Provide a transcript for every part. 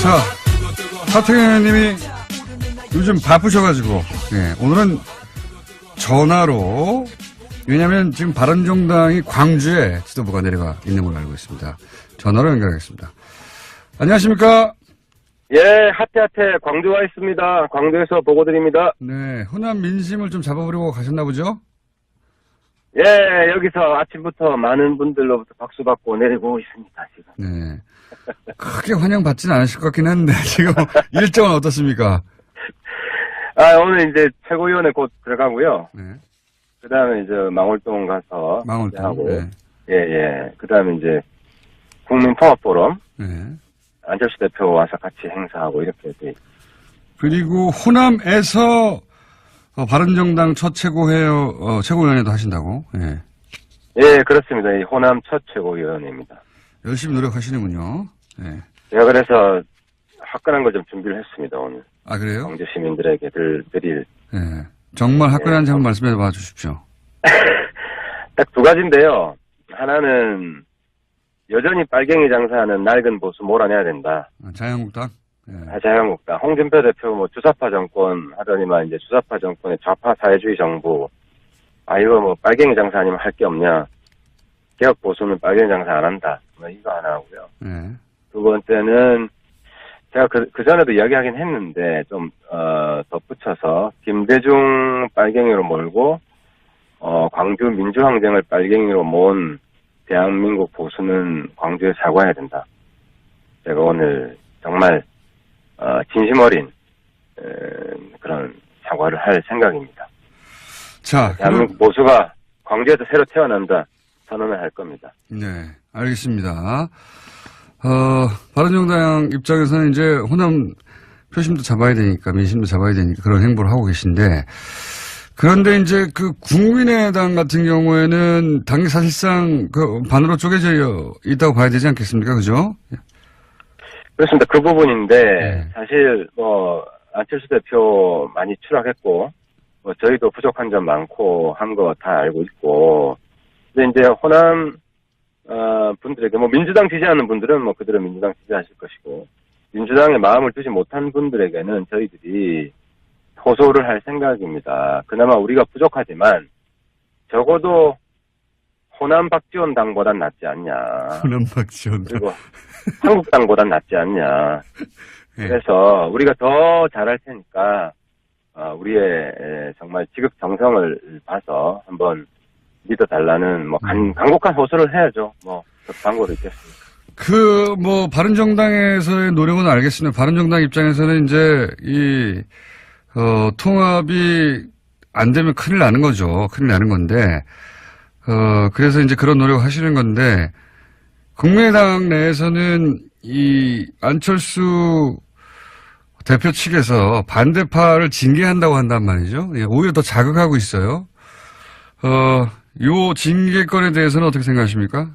자, 하태경 님이 요즘 바쁘셔가지고, 예, 오늘은 전화로, 왜냐면 지금 바른정당이 광주에 지도부가 내려가 있는 걸로 알고 있습니다. 전화로 연결하겠습니다. 안녕하십니까? 예, 하태하태 광주 와 있습니다. 광주에서 보고 드립니다. 네, 호남 민심을 좀 잡아보려고 가셨나 보죠? 예, 여기서 아침부터 많은 분들로부터 박수 받고 내리고 있습니다, 지금. 네. 크게 환영받지는 않으실 것 같긴 한데, 지금 일정은 어떻습니까? 오늘 이제 최고위원회 곧 들어가고요. 네. 그 다음에 이제 망월동 가서. 망월동. 하고. 네. 예. 그 다음에 이제 국민통합포럼. 네. 안철수 대표 와서 같이 행사하고 이렇게 돼. 그리고 호남에서 바른정당 첫 최고위원회도 하신다고? 예. 예, 그렇습니다. 이 호남 첫 최고위원회입니다. 열심히 노력하시는군요. 예. 제가 그래서 화끈한 걸 좀 준비를 했습니다, 오늘. 아, 그래요? 광주 시민들에게 드릴. 예. 정말 화끈한지 한번 말씀해 봐 주십시오. 딱 두 가지인데요. 하나는 여전히 빨갱이 장사하는 낡은 보수 몰아내야 된다. 자유한국당? 예. 자유한국당. 홍준표 대표 뭐 주사파 정권 하더니만 이제 주사파 정권의 좌파 사회주의 정부. 이거 뭐 빨갱이 장사 아니면 할 게 없냐. 개혁 보수는 빨갱이 장사 안 한다. 뭐 이거 하나 하고요. 예. 두 번째는 제가 그 전에도 이야기하긴 했는데 좀 덧붙여서 김대중 빨갱이로 몰고 광주 민주항쟁을 빨갱이로 모은 대한민국 보수는 광주에 사과해야 된다. 제가 오늘 정말 진심 어린 그런 사과를 할 생각입니다. 자, 대한민국 보수가 광주에서 새로 태어난다 선언을 할 겁니다. 네, 알겠습니다. 바른정당 입장에서는 이제 호남 표심도 잡아야 되니까, 민심도 잡아야 되니까 그런 행보를 하고 계신데, 그런데 이제 그 국민의당 같은 경우에는 당이 사실상 그 반으로 쪼개져 있다고 봐야 되지 않겠습니까? 그죠? 그렇습니다. 그 부분인데, 네. 사실 안철수 대표 많이 추락했고, 저희도 부족한 점 많고 한 거 다 알고 있고, 근데 이제 호남 분들에게 민주당 지지하는 분들은 그대로 민주당 지지하실 것이고 민주당에 마음을 두지 못한 분들에게는 저희들이 호소를 할 생각입니다. 그나마 우리가 부족하지만 적어도 호남 박지원 당보단 낫지 않냐. 호남 박지원 당. 그리고 한국당보단 낫지 않냐. 네. 그래서 우리가 더 잘할 테니까 우리의 정말 지극정성을 봐서 한번 믿어달라는 간곡한 호소를 해야죠. 광고도 있겠습니까? 바른정당에서의 노력은 알겠습니다. 바른정당 입장에서는 이제 통합이 안 되면 큰일 나는 거죠. 큰일 나는 건데 그래서 이제 그런 노력을 하시는 건데 국민의당 내에서는 이 안철수 대표 측에서 반대파를 징계한다고 한단 말이죠. 오히려 더 자극하고 있어요. 요 징계권에 대해서는 어떻게 생각하십니까?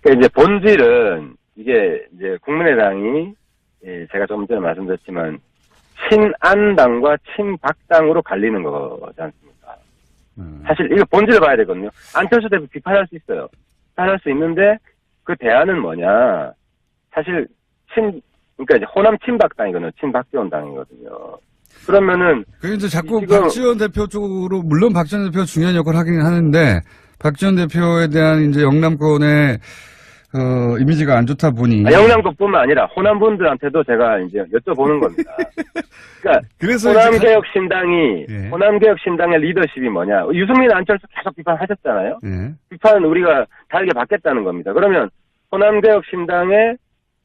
이제 본질은 이게 이제 국민의당이 제가 좀 전에 말씀드렸지만 친안당과 친박당으로 갈리는 거지 않습니까? 사실 이거 본질을 봐야 되거든요. 안철수 대표 비판할 수 있어요. 비판할 수 있는데 그 대안은 뭐냐? 사실 그러니까 이제 호남 친박당이거든요. 친박지원 당이거든요. 그러면은. 이제 자꾸 박지원 대표 쪽으로, 물론 박지원 대표가 중요한 역할을 하긴 하는데, 박지원 대표에 대한 이제 영남권의, 이미지가 안 좋다 보니. 영남권뿐만 아니라 호남 분들한테도 제가 이제 여쭤보는 겁니다. 그러니까. 그래서 호남개혁신당이, 예. 호남개혁신당의 리더십이 뭐냐. 유승민 안철수 계속 비판하셨잖아요. 예. 비판은 우리가 다르게 받겠다는 겁니다. 그러면 호남개혁신당의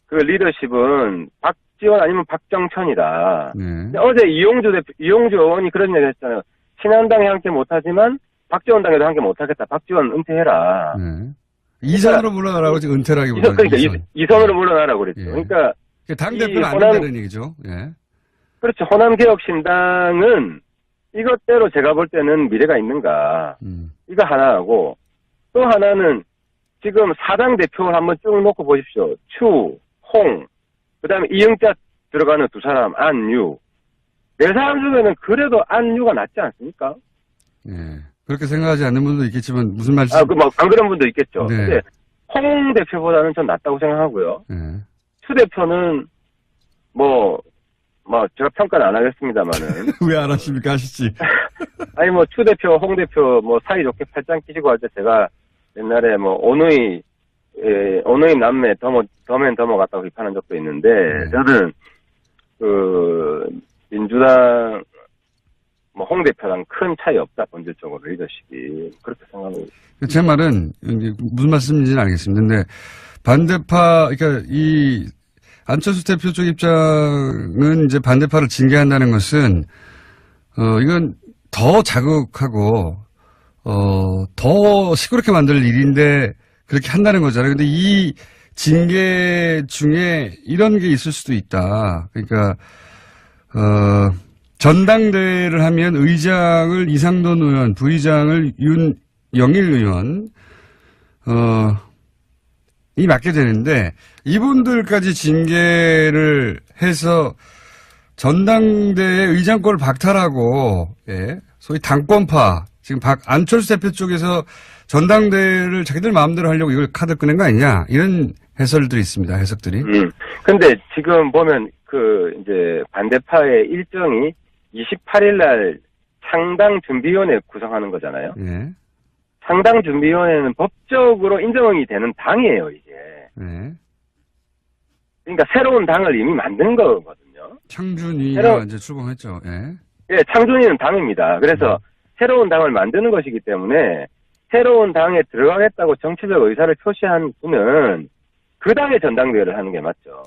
그 리더십은 박지원 아니면 박정천이다. 네. 어제 이용주 의원이 그런 얘기 했잖아요. 친한당에 함께 못하지만 박지원 당에도 함께 못하겠다. 박지원 은퇴해라. 네. 이선으로 물러나라고 지금 은퇴라기보다. 그러니까 이선으로 물러나라고 그랬죠. 예. 그러니까 당대표는 안 된다는 얘기죠. 예. 그렇죠. 호남개혁신당은 이것대로 제가 볼 때는 미래가 있는가. 이거 하나하고 또 하나는 지금 사당 대표를 한번 쭉 놓고 보십시오. 추, 홍, 그 다음에 이영자 들어가는 두 사람, 안유. 네 사람 중에는 그래도 안유가 낫지 않습니까? 예. 그렇게 생각하지 않는 분도 있겠지만, 무슨 말씀? 안 그런 분도 있겠죠. 네. 근데 홍 대표보다는 전 낫다고 생각하고요. 예. 추 대표는 제가 평가는 안 하겠습니다만은. 왜 안 하십니까? 하시지. 아니, 추 대표, 홍 대표, 사이좋게 팔짱 끼시고 할 때 제가 옛날에 오누이 남매 더맨 같다고 비판한 적도 있는데, 저는, 민주당, 홍 대표랑 큰 차이 없다, 본질적으로 리더십이. 그렇게 생각합니다. 제 말은, 무슨 말씀인지는 알겠습니다. 근데, 반대파, 그러니까 안철수 대표 쪽 입장은 이제 반대파를 징계한다는 것은, 이건 더 자극하고, 더 시끄럽게 만들 일인데, 그렇게 한다는 거잖아요. 근데 이 징계 중에 이런 게 있을 수도 있다. 그러니까, 전당대회를 하면 의장을 이상돈 의원, 부의장을 윤영일 의원, 이 맡게 되는데, 이분들까지 징계를 해서 전당대회 의장권을 박탈하고, 예, 소위 당권파, 지금 안철수 대표 쪽에서 전당대회를 자기들 마음대로 하려고 이걸 카드 꺼낸 거 아니냐, 이런 해설들이 있습니다, 해석들이. 근데 지금 보면 이제 반대파의 일정이 28일날 창당준비위원회 구성하는 거잖아요. 예. 창당준비위원회는 법적으로 인정이 되는 당이에요, 이게. 네. 그러니까 새로운 당을 이미 만든 거거든요. 창준이가 이제 출범했죠. 예. 예, 창준이는 당입니다. 그래서 새로운 당을 만드는 것이기 때문에 새로운 당에 들어가겠다고 정치적 의사를 표시한 분은 그 당의 전당대회를 하는 게 맞죠.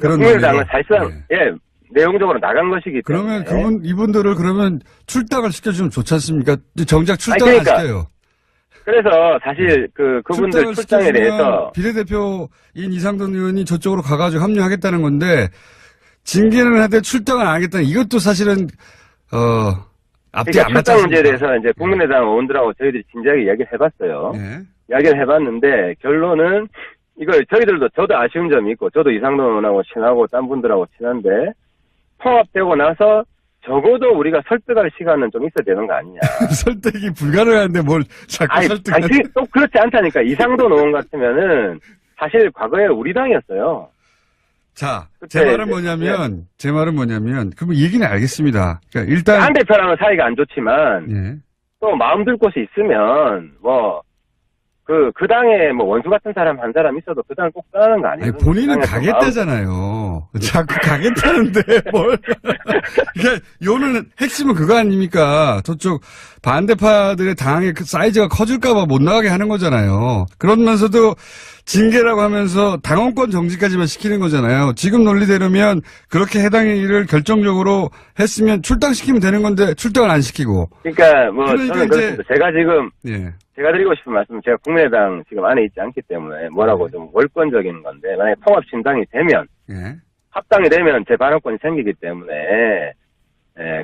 국민의당은 사실상 내용적으로 나간 것이기 때문에. 그러면 이분들을 그러면 출당을 시켜주면 좋지 않습니까? 정작 출당을 안 시켜요. 그래서 사실 그분들 출당에 대해서 비례대표인 이상돈 의원이 저쪽으로 가가지고 합류하겠다는 건데 징계는 하되 출당을 안 하겠다는 이것도 사실은 앞뒤 안 맞지 출당 문제에 않습니까? 대해서 이제 국민의당 의원들하고 저희들이 진지하게 이야기를 해봤어요. 네. 이야기를 해봤는데 결론은 이걸 저도 아쉬운 점이 있고 저도 이상돈 의원하고 친하고 딴 분들하고 친한데 통합되고 나서 적어도 우리가 설득할 시간은 좀 있어야 되는 거 아니냐. 설득이 불가능한데 뭘 자꾸 설득하지. 또 그렇지 않다니까. 이상돈 의원 같으면은 사실 과거에 우리 당이었어요. 자, 제 말은 뭐냐면, 그럼 얘기는 알겠습니다. 그러니까 일단. 한 대표랑은 사이가 안 좋지만, 또 마음 들 곳이 있으면, 그 당에 원수 같은 사람 한 사람 있어도 그 당을 꼭 떠나는 거 아니에요? 아니, 본인은 가겠다잖아요. 자꾸 가겠다는데, 뭘. 그러니까, 요는 핵심은 그거 아닙니까? 저쪽 반대파들의 당의 그 사이즈가 커질까봐 못 나가게 하는 거잖아요. 그러면서도 징계라고 하면서 당원권 정지까지만 시키는 거잖아요. 지금 논리대로면 그렇게 해당 일을 결정적으로 했으면 출당시키면 되는 건데 출당을 안 시키고. 그러니까 이제 저는 그렇습니다. 제가 지금 제가 드리고 싶은 말씀은 제가 국민의당 지금 안에 있지 않기 때문에 뭐라고 좀 월권적인 건데 만약에 통합신당이 되면 합당이 되면 제 발언권이 생기기 때문에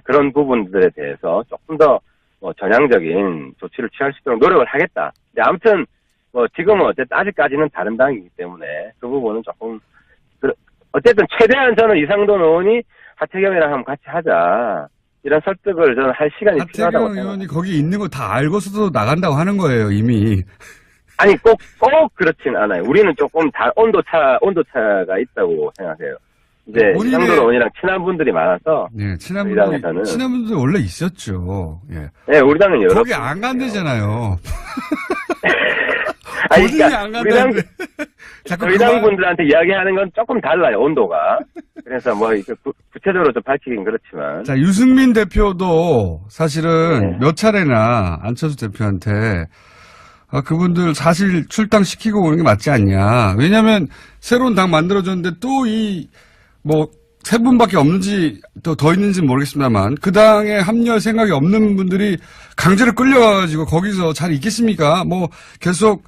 그런 부분들에 대해서 조금 더 전향적인 조치를 취할 수 있도록 노력을 하겠다. 근데 아무튼 지금은 어쨌든 아직까지는 다른 당이기 때문에 그 부분은 조금 어쨌든 최대한 저는 이상돈 의원이 하태경이랑 한번 같이 하자. 이런 설득을 저는 할 시간이 필요하다고 생각합니다. 하태경 의원이 거기 있는 거 다 알고서도 나간다고 하는 거예요, 이미. 아니, 꼭 그렇진 않아요. 우리는 조금 온도차가 있다고 생각해요. 이제 이상돈 의원이랑 친한 분들이 많아서. 네, 친한 분들이 원래 있었죠. 예. 네, 우리 당은 여러. 거기 안 간대잖아요. 아니, 그러니까 안 간다는데. 저희 당 분들한테 이야기하는 건 조금 달라요, 온도가. 그래서 구체적으로 좀 밝히긴 그렇지만. 자, 유승민 대표도 사실은 몇 차례나 안철수 대표한테 그분들 사실 출당시키고 오는 게 맞지 않냐. 왜냐면 새로운 당 만들어졌는데 또 세 분밖에 없는지 또 더 있는지 모르겠습니다만 그 당에 합류할 생각이 없는 분들이 강제로 끌려가지고 거기서 잘 있겠습니까? 계속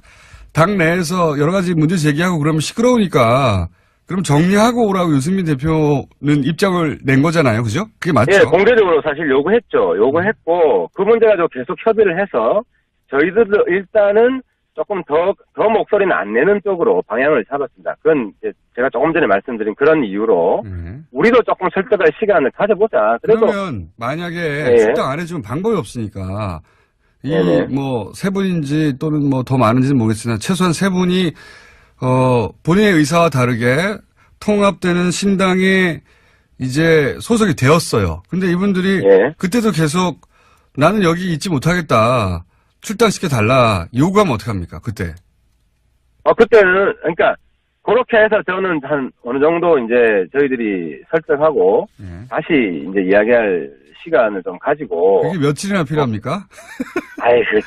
당 내에서 여러 가지 문제 제기하고 그러면 시끄러우니까 그럼 정리하고 오라고 유승민 대표는 입장을 낸 거잖아요. 그죠? 그게 맞죠? 예, 공개적으로 사실 요구했죠. 요구했고 그 문제 가지고 계속 협의를 해서 저희들도 일단은 조금 더 목소리는 안 내는 쪽으로 방향을 잡았습니다. 그건 이제 제가 조금 전에 말씀드린 그런 이유로 우리도 조금 설득할 시간을 가져보자. 그러면 만약에 출당 안 해주면 방법이 없으니까 이 네네. 뭐 세 분인지 또는 뭐 더 많은지는 모르겠으나 최소한 세 분이 본인의 의사와 다르게 통합되는 신당에 이제 소속이 되었어요. 근데 이분들이 예. 그때도 계속 나는 여기 있지 못하겠다. 출당시켜 달라. 요구하면 어떡합니까? 그때. 그때는, 그러니까, 그렇게 해서 저는 한 어느 정도 이제 저희들이 설득하고 예. 다시 이제 이야기할 시간을 좀 가지고. 그게 며칠이나 필요합니까?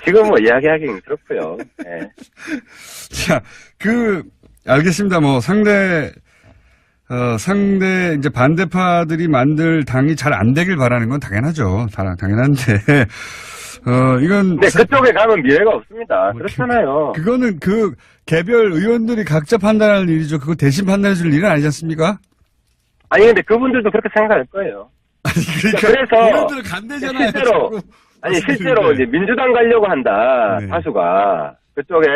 지금 뭐 이야기하기는 그렇고요. 예. 자, 알겠습니다. 뭐, 상대 이제 반대파들이 만들 당이 잘 안 되길 바라는 건 당연하죠. 당연한데, 이건. 근데 그쪽에 가면 미래가 없습니다. 그렇잖아요. 그거는 개별 의원들이 각자 판단할 일이죠. 그거 대신 판단해 줄 일은 아니지 않습니까? 아니, 근데 그분들도 그렇게 생각할 거예요. 그래서. 의원들은 간대잖아요. 실제로 이제 민주당 가려고 한다. 네. 다수가. 그쪽에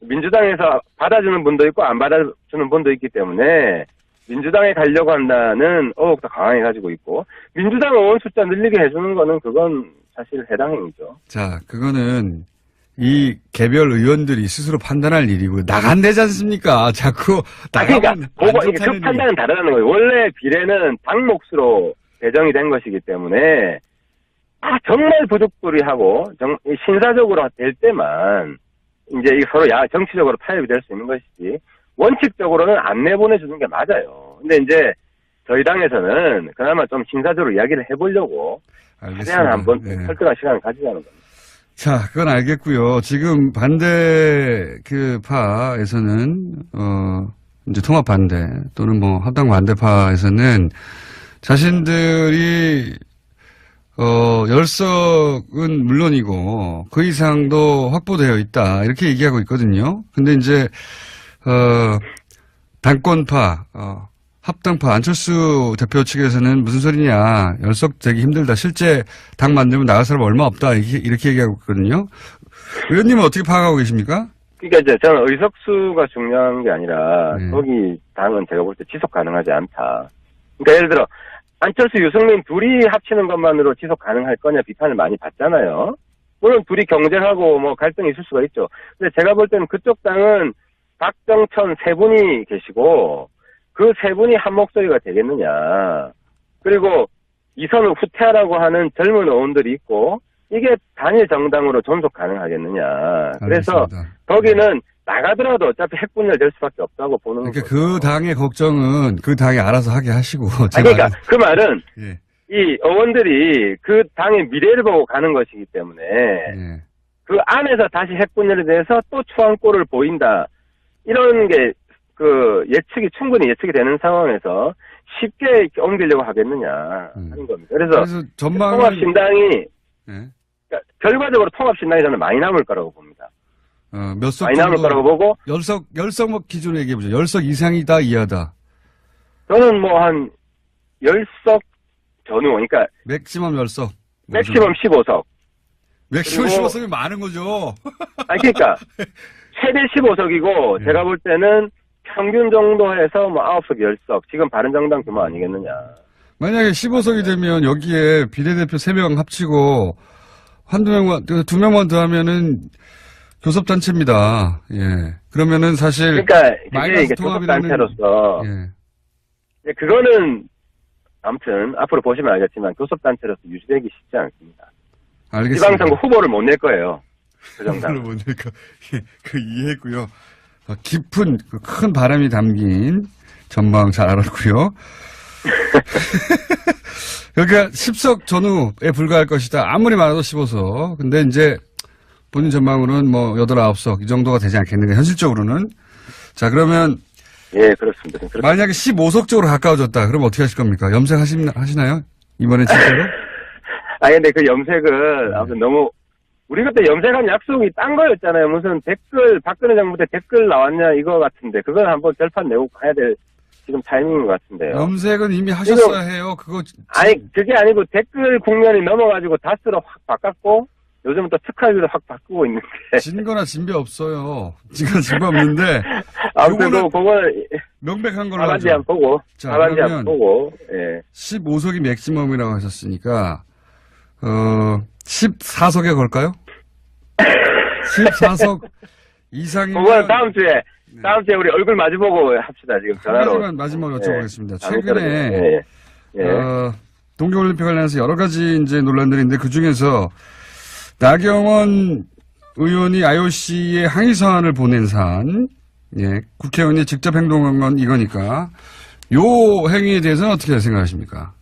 민주당에서 받아주는 분도 있고 안 받아주는 분도 있기 때문에 민주당에 가려고 한다는 의혹도 강하게 가지고 있고 민주당 의원 숫자 늘리게 해주는 거는 그건 사실 해당 행위죠. 자, 그거는 이 개별 의원들이 스스로 판단할 일이고 나간대지 않습니까? 자꾸 그러니까 나가면 그 판단은 다르다는 거예요. 원래 비례는 당 몫으로 배정이 된 것이기 때문에 정말 부득불이하고 신사적으로 될 때만 이제 서로 정치적으로 타협이 될 수 있는 것이지 원칙적으로는 안 내보내주는 게 맞아요. 근데 이제 저희 당에서는 그나마 좀 신사적으로 이야기를 해보려고 최대한 한번 설득할 시간을 가지자는 겁니다. 자, 그건 알겠고요. 지금 반대 파에서는 이제 통합 반대 또는 뭐 합당 반대파에서는 자신들이 열석은 물론이고 그 이상도 확보되어 있다 이렇게 얘기하고 있거든요. 근데 이제 당권파 합당파 안철수 대표 측에서는 무슨 소리냐 열석 되기 힘들다 실제 당 만들면 나갈 사람 얼마 없다 이렇게 얘기하고 있거든요. 의원님은 어떻게 파악하고 계십니까? 그러니까 이제 저는 의석수가 중요한 게 아니라 거기 당은 제가 볼 때 지속 가능하지 않다. 그러니까 예를 들어 안철수, 유승민 둘이 합치는 것만으로 지속 가능할 거냐 비판을 많이 받잖아요. 물론 둘이 경쟁하고 뭐 갈등이 있을 수가 있죠. 근데 제가 볼 때는 그쪽 당은 박정천 세 분이 계시고 그 세 분이 한 목소리가 되겠느냐. 그리고 이선을 후퇴하라고 하는 젊은 의원들이 있고 이게 단일 정당으로 존속 가능하겠느냐. 그래서 알겠습니다. 거기는 나가더라도 어차피 핵분열될 수밖에 없다고 보는 거죠. 그러니까 그 당의 걱정은 그 당이 알아서 하게 하시고. 그러니까 그 말은 예. 이 의원들이 그 당의 미래를 보고 가는 것이기 때문에 예. 그 안에서 다시 핵분열에 대해서 또 추한꼴을 보인다. 이런 게 충분히 예측이 되는 상황에서 쉽게 이렇게 옮기려고 하겠느냐 하는 겁니다. 그래서 통합신당이 그러니까 결과적으로 통합신당이 저는 많이 남을 거라고 봅니다. 몇 석 많이 남을 거라고 보고 열석 기준으로 얘기해보죠. 열석 이상이다 이하다. 저는 뭐 한 10석 전후 그러니까 맥시멈 열석. 맥시멈 15석. 맥시멈 15석이 많은 거죠. 그러니까 최대 15석이고 제가 볼 때는 평균 정도 해서 뭐 9석 10석 지금 바른정당 규모 아니겠느냐. 만약에 15석이 되면 여기에 비례대표 3명 합치고 한두 명만 2명만 더 하면은 교섭단체입니다. 예. 그러면은 사실 그러니까 그게 이게 교섭단체로서 그거는 아무튼 앞으로 보시면 알겠지만 교섭단체로서 유지되기 쉽지 않습니다. 알겠습니다. 지방선거 후보를 못 낼 거예요. 그 정당. 후보를 못 낼 거. 이해했고요. 깊은 큰 바람이 담긴 전망 잘 알았고요. 여기가 10석 전후에 불과할 것이다. 아무리 많아도 15석. 근데 이제 본인 전망으로는 뭐 8, 9석 이 정도가 되지 않겠는가 현실적으로는. 자 그러면 예 그렇습니다. 만약에 15석 쪽으로 가까워졌다. 그럼 어떻게 하실 겁니까? 염색하시나요? 이번에 진짜로? 근데 그 염색은 아무튼 너무 우리 그때 염색한 약속이 딴 거였잖아요. 무슨 박근혜 정부 때 댓글 나왔냐 이거 같은데 그건 한번 절판 내고 가야 될 지금 타이밍인 것 같은데요. 염색은 이미 하셨어야 해요. 그거 그게 아니고 댓글 국면이 넘어가지고 다스로 확 바꿨고 요즘은 또 특활비로 확 바꾸고 있는데. 진거나 진배 없어요. 진거 없는데. 아무튼 그거는 명백한 걸로 하죠. 하반지 안 보고. 예. 15석이 맥시멈이라고 하셨으니까 14석에 걸까요? 14석 이상이면. 그건 다음 주에 우리 얼굴 마주보고 합시다. 지금 한 전화로. 가지만 마지막으로 여쭤보겠습니다. 예. 최근에 예. 예. 동계올림픽 관련해서 여러 가지 이제 논란들이 있는데 그 중에서 나경원 의원이 IOC에 항의 서한을 보낸 사안, 예, 국회의원이 직접 행동한 건 이거니까 요 행위에 대해서는 어떻게 생각하십니까?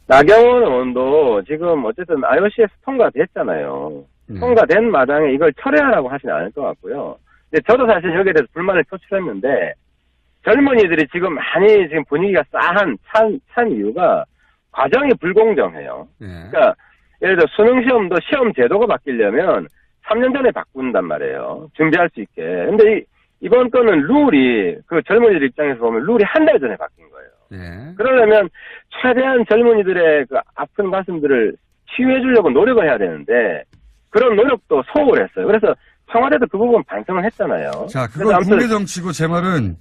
나경원 의원도 지금 어쨌든 IOC에서 통과됐잖아요. 네. 통과된 마당에 이걸 철회하라고 하지는 않을 것 같고요. 근데 저도 사실 여기에 대해서 불만을 표출했는데 젊은이들이 지금 많이 지금 분위기가 찬 이유가 과정이 불공정해요. 예. 그러니까 예를 들어 수능 시험도 시험 제도가 바뀌려면 3년 전에 바꾼단 말이에요. 준비할 수 있게. 근데 이번 거는 룰이 그 젊은이들 입장에서 보면 룰이 한 달 전에 바뀐 거예요. 예. 그러려면 최대한 젊은이들의 그 아픈 가슴들을 치유해 주려고 노력을 해야 되는데 그런 노력도 소홀했어요. 그래서 청와대도 그 부분 반성을 했잖아요. 자, 그건 국내 정치고 제 말은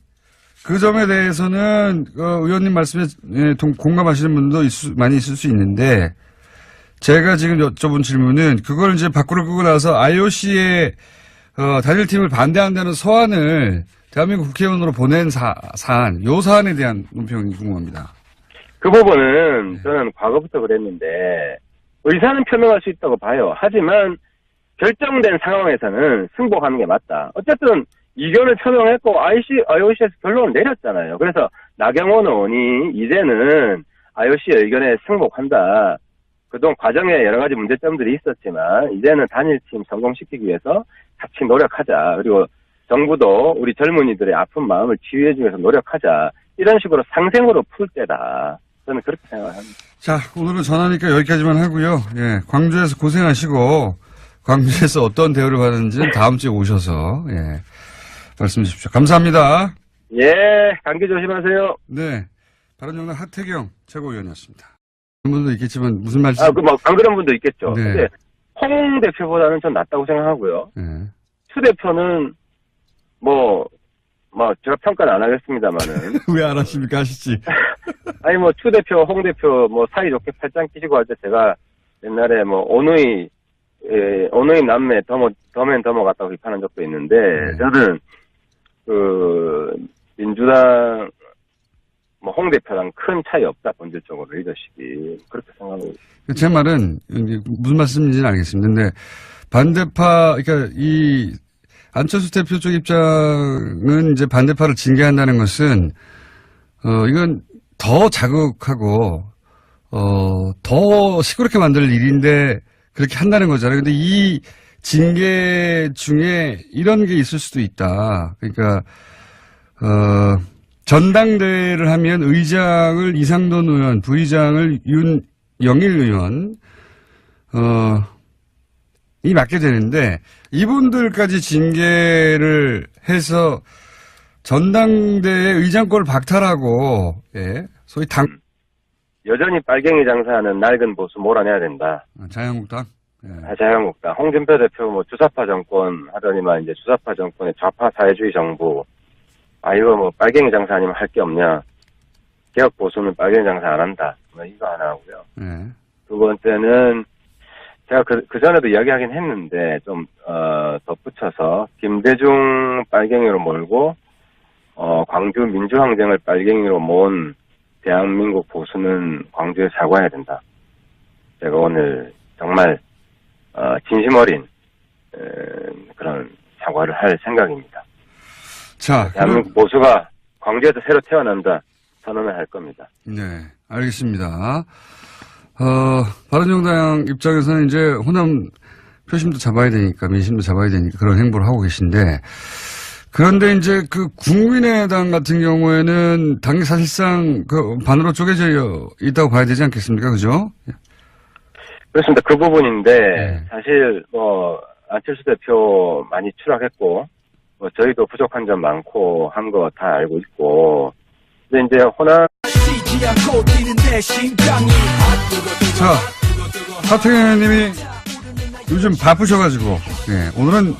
그 점에 대해서는 의원님 말씀에 공감하시는 분도 많이 있을 수 있는데 제가 지금 여쭤본 질문은 그걸 이제 밖으로 끄고 나서 IOC의 단일팀을 반대한다는 서한을 대한민국 국회의원으로 보낸 사안, 요 사안에 대한 논평이 궁금합니다. 그 부분은 저는 과거부터 그랬는데 의사는 표명할 수 있다고 봐요. 하지만 결정된 상황에서는 승복하는 게 맞다. 어쨌든 이견을 표명했고 IOC에서 결론을 내렸잖아요. 그래서 나경원 의원이 이제는 IOC의 의견에 승복한다. 그동안 과정에 여러 가지 문제점들이 있었지만 이제는 단일팀 성공시키기 위해서 같이 노력하자. 그리고 정부도 우리 젊은이들의 아픈 마음을 치유해주기 위해서 노력하자. 이런 식으로 상생으로 풀 때다. 저는 그렇게 생각합니다. 자, 오늘은 전화니까 여기까지만 하고요. 예, 광주에서 고생하시고 광주에서 어떤 대우를 받는지는 다음 주에 오셔서 예, 말씀해 주십시오. 감사합니다. 예, 감기 조심하세요. 네, 바른정당 하태경 최고위원이었습니다. 그런 분도 있겠지만 무슨 말씀? 안 그런 분도 있겠죠. 네. 근데 홍 대표보다는 전 낫다고 생각하고요. 예. 추 대표는 제가 평가는 안 하겠습니다만은. 왜 안 하십니까? 하시지. 아니, 추 대표, 홍 대표, 사이좋게 팔짱 끼시고 할 때 제가 옛날에 오누이 남매 더맨 더머 같다고 비판한 적도 있는데, 저는, 민주당, 홍 대표랑 큰 차이 없다, 본질적으로 리더십이. 그렇게 생각하고 있습니다. 제 말은, 무슨 말씀인지는 알겠습니다. 근데, 반대파, 그러니까 안철수 대표 쪽 입장은 이제 반대파를 징계한다는 것은, 이건 더 자극하고, 더 시끄럽게 만들 일인데, 그렇게 한다는 거잖아요. 근데 이 징계 중에 이런 게 있을 수도 있다. 그러니까, 전당대회를 하면 의장을 이상돈 의원, 부의장을 윤영일 의원, 이 맡게 되는데, 이분들까지 징계를 해서 전당대회 의장권을 박탈하고, 예, 소위 여전히 빨갱이 장사하는 낡은 보수 몰아내야 된다. 자유한국당? 예. 자유한국당. 홍준표 대표 주사파 정권 하더니만 이제 주사파 정권의 좌파 사회주의 정부. 이거 빨갱이 장사 아니면 할 게 없냐. 개혁 보수는 빨갱이 장사 안 한다. 이거 하나 하고요. 예. 두 번째는 제가 그 전에도 이야기하긴 했는데 좀 덧붙여서 김대중 빨갱이로 몰고 광주 민주항쟁을 빨갱이로 모은 대한민국 보수는 광주에 사과해야 된다. 제가 오늘 정말 진심 어린 그런 사과를 할 생각입니다. 자, 대한민국 보수가 광주에서 새로 태어난다 선언을 할 겁니다. 네, 알겠습니다. 바른정당 입장에서는 이제 호남 표심도 잡아야 되니까, 민심도 잡아야 되니까 그런 행보를 하고 계신데, 그런데 이제 국민의당 같은 경우에는 당이 사실상 반으로 쪼개져 있다고 봐야 되지 않겠습니까? 그죠? 그렇습니다. 그 부분인데, 네. 사실 안철수 대표 많이 추락했고, 저희도 부족한 점 많고 한 거 다 알고 있고, 근데 이제 호남 자, 하태경 님이 요즘 바쁘셔가지고, 네, 오늘은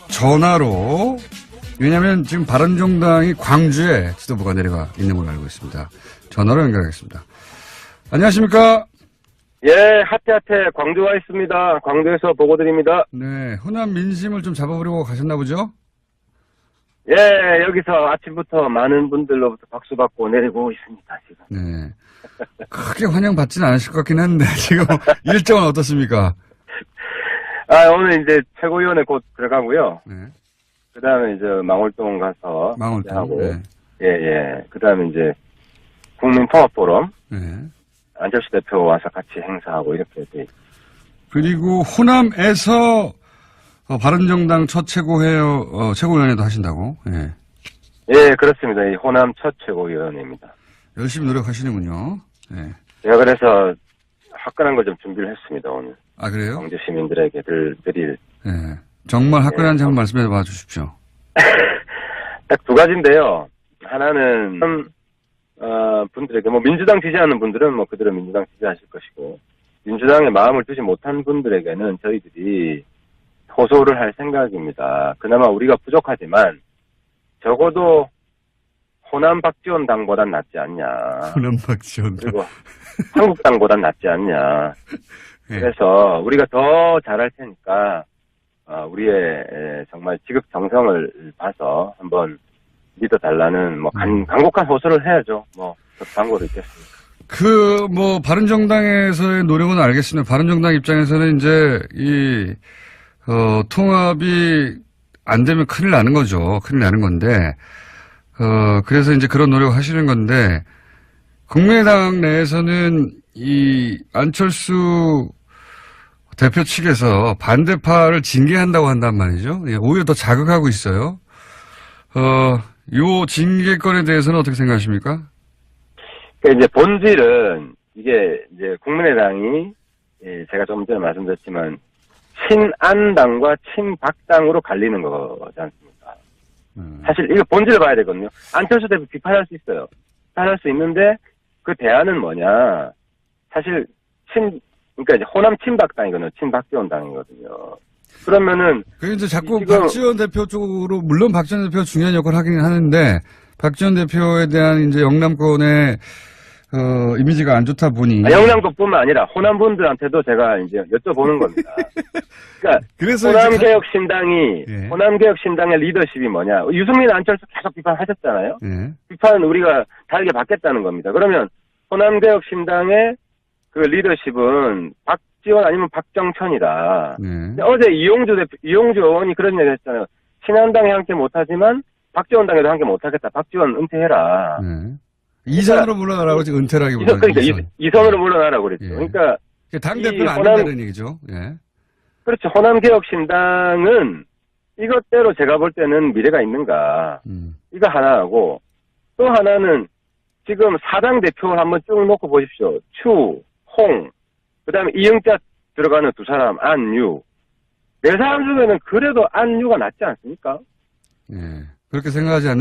전화로, 왜냐면 지금 바른정당이 광주에 지도부가 내려가 있는 걸로 알고 있습니다. 전화로 연결하겠습니다. 안녕하십니까? 예, 하태하태 광주 와 있습니다. 광주에서 보고 드립니다. 네, 호남 민심을 좀 잡아보려고 가셨나 보죠? 예, 여기서 아침부터 많은 분들로부터 박수 받고 내리고 있습니다, 지금. 네. 크게 환영받지는 않으실 것 같긴 한데, 지금 일정은 어떻습니까? 오늘 이제 최고위원회 곧 들어가고요. 네. 그 다음에 이제 망월동 가서. 망월동. 하고. 네. 예. 그 다음에 이제 국민통합포럼. 네. 안철수 대표 와서 같이 행사하고 이렇게 돼 있습니다. 그리고 호남에서 바른정당 첫 최고위원회도 하신다고? 예. 예, 그렇습니다. 이 호남 첫 최고위원회입니다. 열심히 노력하시는군요. 예. 제가 그래서 화끈한 걸 좀 준비를 했습니다, 오늘. 아, 그래요? 광주 시민들에게 드릴. 예. 정말 화끈한지 한번 말씀해 봐 주십시오. 딱 두 가지인데요. 하나는, 분들에게, 민주당 지지하는 분들은 그대로 민주당 지지하실 것이고, 민주당에 마음을 두지 못한 분들에게는 저희들이 호소를 할 생각입니다. 그나마 우리가 부족하지만, 적어도 호남 박지원 당보단 낫지 않냐. 호남 박지원. 그리고 한국당보단 낫지 않냐. 예. 그래서 우리가 더 잘할 테니까, 우리의 정말 지극정성을 봐서 한번 믿어달라는 간곡한 호소를 해야죠. 방법이 있겠습니까? 바른정당에서의 노력은 알겠습니다. 바른정당 입장에서는 이제 통합이 안 되면 큰일 나는 거죠. 큰일 나는 건데, 그래서 이제 그런 노력을 하시는 건데, 국민의당 내에서는 안철수 대표 측에서 반대파를 징계한다고 한단 말이죠. 예, 오히려 더 자극하고 있어요. 요 징계권에 대해서는 어떻게 생각하십니까? 그러니까 이제 본질은 이게 이제 국민의당이 제가 조금 전에 말씀드렸지만 친안당과 친박당으로 갈리는 거지 않습니까? 사실 이거 본질을 봐야 되거든요. 안철수 대표 비판할 수 있어요. 비판할 수 있는데 그 대안은 뭐냐? 사실 그러니까 이제 호남 친박당이거든요. 친박지원 당이거든요. 그러면은 그게 이제 자꾸 박지원 대표 쪽으로 물론 박지원 대표가 중요한 역할을 하긴 하는데 박지원 대표에 대한 이제 영남권의 이미지가 안 좋다 보니 영남권뿐만 아니라 호남 분들한테도 제가 이제 여쭤보는 겁니다. 그러니까 그래서 호남개혁신당이 예. 호남개혁신당의 리더십이 뭐냐? 유승민 안철수 계속 비판하셨잖아요. 예. 비판은 우리가 다르게 받겠다는 겁니다. 그러면 호남개혁신당의 그 리더십은 박지원 아니면 박정천이다. 예. 어제 이용주 의원이 그런 얘기 했잖아요. 친한당에 함께 못하지만 박지원 당에도 함께 못하겠다. 박지원 은퇴해라. 예. 이선으로 물러나라고 지금 은퇴라기보다 그러니까 이선으로 물러나라고 그랬죠. 예. 그러니까 당대표는 안 된다는 얘기죠. 예. 그렇죠. 호남개혁신당은 이것대로 제가 볼 때는 미래가 있는가. 이거 하나하고 또 하나는 지금 사당 대표를 한번 쭉 놓고 보십시오. 추, 홍, 그 다음에 이영자 들어가는 두 사람, 안유. 네 사람 중에는 그래도 안유가 낫지 않습니까? 예. 그렇게 생각하지 않는